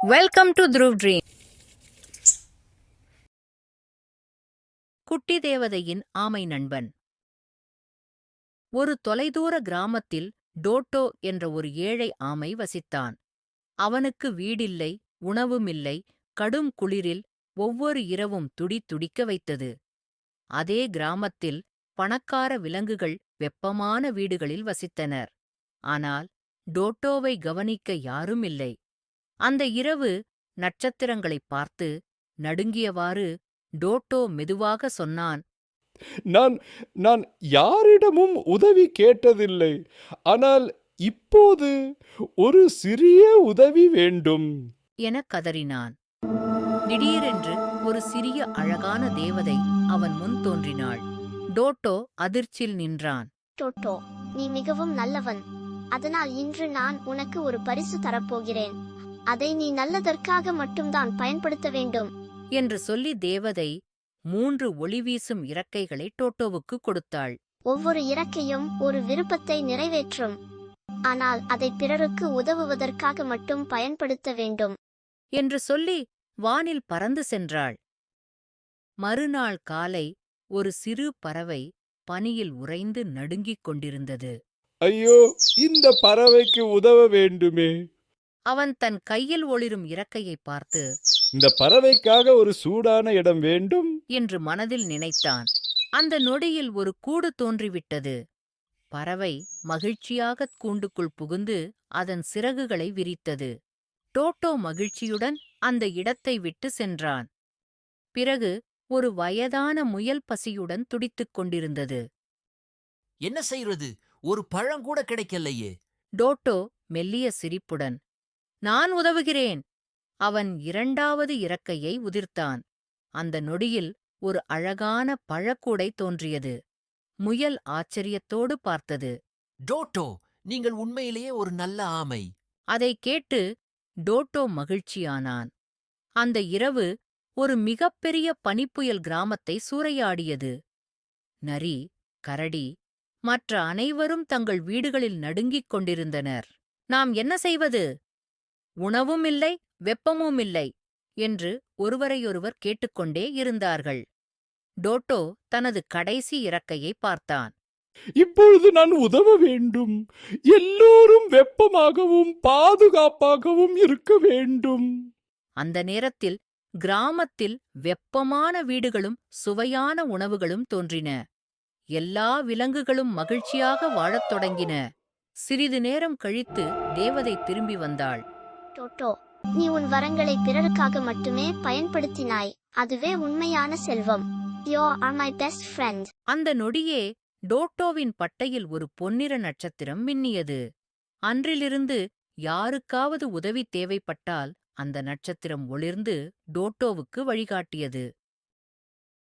Welcome to Dhruv dream. குட்டி தேவதையின் ஆமை நண்பன். ஒரு தொலைதூர கிராமத்தில் டோட்டோ என்ற ஒரு ஏழை ஆமை வசித்தான். அவனுக்கு வீடில்லை, உணவுமில்லை. கடும் குளிரில் ஒவ்வொரு இரவும் துடிதுடிக்க வைத்தது. அதே கிராமத்தில் பணக்கார விலங்குகள் வெப்பமான வீடுகளில் வசித்தனர். ஆனால் டோட்டோவை கவனிக்க யாரும் இல்லை. அந்த இரவு நட்சத்திரங்களைப் பார்த்து நடுங்கியவாறு டோட்டோ மெதுவாக சொன்னான். நான் நான் யாரிடமும் உதவி கேட்டதில்லை. ஆனால் இப்போது ஒரு சிறிய உதவி வேண்டும் எனக் கதறினான். திடீரென்று ஒரு சிறிய அழகான தேவதை அவன் முன் தோன்றினாள். டோட்டோ அதிர்ச்சியில் நின்றான். டோட்டோ, நீ மிகவும் நல்லவன். அதனால் இன்று நான் உனக்கு ஒரு பரிசு தரப்போகிறேன். அதை நீ நல்லதற்காக மட்டும்தான் பயன்படுத்த வேண்டும் என்று சொல்லி தேவதை 3 ஒளிவீசும் இறக்கைகளை டோட்டோவுக்கு கொடுத்தாள். ஒவ்வொரு இறக்கையும் ஒரு விருப்பத்தை நிறைவேற்றும். ஆனால் அதை பிறருக்கு உதவுவதற்காக மட்டும் பயன்படுத்த வேண்டும் என்று சொல்லி வானில் பறந்து சென்றாள். மறுநாள் காலை ஒரு சிறு பறவை பனியில் உறைந்து நடுங்கிக் கொண்டிருந்தது. ஐயோ, இந்த பறவைக்கு உதவ வேண்டுமே. அவன் தன் கையில் ஒளிரும் இறக்கையை பார்த்து, இந்த பறவைக்காக ஒரு சூடான இடம் வேண்டும் என்று மனதில் நினைத்தான். அந்த நொடியில் ஒரு கூடு தோன்றிவிட்டது. பறவை மகிழ்ச்சியாக கூண்டுக்குள் புகுந்து அதன் சிறகுகளை விரித்தது. டோட்டோ மகிழ்ச்சியுடன் அந்த இடத்தை விட்டு சென்றான். பிறகு ஒரு வயதான முயல் பசியுடன் துடித்துக் கொண்டிருந்தது. என்ன செய்வது? ஒரு பழங்கூட கிடைக்கலையே. டோட்டோ மெல்லிய சிரிப்புடன், நான் உதவுகிறேன். அவன் 2வது இறக்கையை உதிர்த்தான். அந்த நொடியில் ஒரு அழகான பழக்கூடை தோன்றியது. முயல் ஆச்சரியத்தோடு பார்த்தது. டோட்டோ, நீங்கள் உண்மையிலேயே ஒரு நல்ல ஆமை. அதைக் கேட்டு டோட்டோ மகிழ்ச்சியானான். அந்த இரவு ஒரு மிகப்பெரிய பனிப்புயல் கிராமத்தை சூறையாடியது. நரி, கரடி மற்ற அனைவரும் தங்கள் வீடுகளில் நடுங்கிக் கொண்டிருந்தனர். நாம் என்ன செய்வது? உணவும் இல்லை, வெப்பமும் இல்லை என்று ஒருவரையொருவர் கேட்டுக்கொண்டே இருந்தார்கள். டோட்டோ தனது கடைசி இறக்கையை பார்த்தான். இப்பொழுது நான் உதவ வேண்டும். எல்லோரும் வெப்பமாகவும் பாதுகாப்பாகவும் இருக்க வேண்டும். அந்த நேரத்தில் கிராமத்தில் வெப்பமான வீடுகளும் சுவையான உணவுகளும் தோன்றின. எல்லா விலங்குகளும் மகிழ்ச்சியாக வாழத் தொடங்கின. சிறிது நேரம் கழித்து தேவதை திரும்பி வந்தாள். டோட்டோ, நீ உன் வரங்களை பிறருக்காக மட்டுமே பயன்படுத்தினாய். அதுவே உண்மையான செல்வம். You are my best friend. அந்த நொடியே டோட்டோவின் பட்டையில் ஒரு பொன்னிற நட்சத்திரம் மின்னியது. அன்றிலிருந்து யாருக்காவது உதவி தேவைப்பட்டால் அந்த நட்சத்திரம் ஒளிர்ந்து டோட்டோவுக்கு வழிகாட்டியது.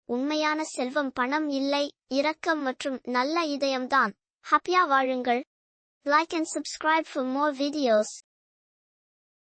உண்மையான செல்வம் பணம் இல்லை, இரக்கம் மற்றும் நல்ல இதயம்தான். ஹாப்பியா வாழுங்கள். Like and subscribe for more videos.